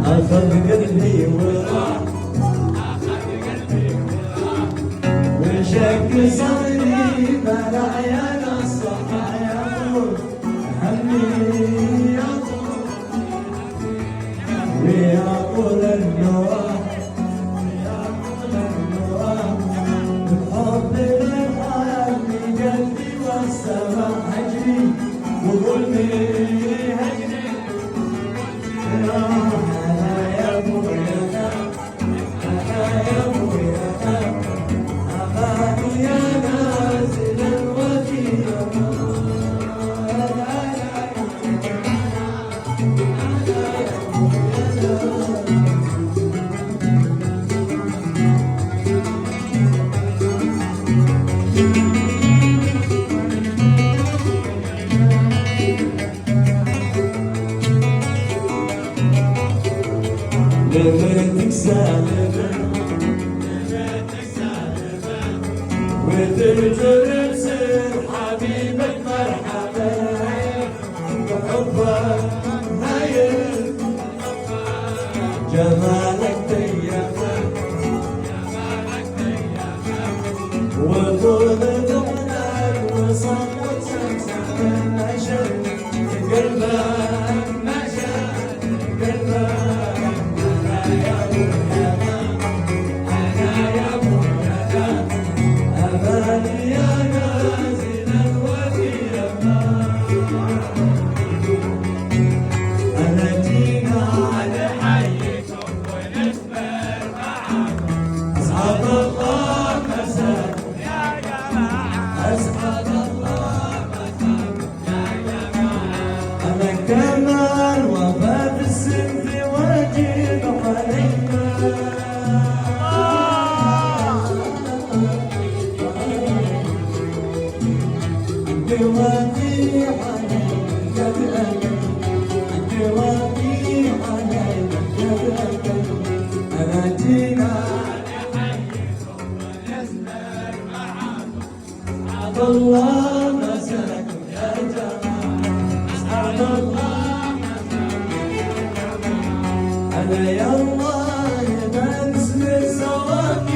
أخذ قلبي وراح وشك صدري بلا يا نصح يا طول همي يا طول ويا طول النواح ويا طول النواح بالحب للحال قلبي والسماء هجري وظلمي هجري لفتك سالفة وترجل بسر حبيبك مرحبا بحبك هايل جمالك تيمة وطول ذقنك وصمت شمسك نشر قلبك نشر قلبك كمان وفاة السن في واجب علينا جوابي عليك بأجل جوابي عليك بأجل أنا جينا نحييكم ونسمع معاكم أسعد الله مساكم يا جماعة أسعد الله مساكم أنا يا الله بنسمع سوا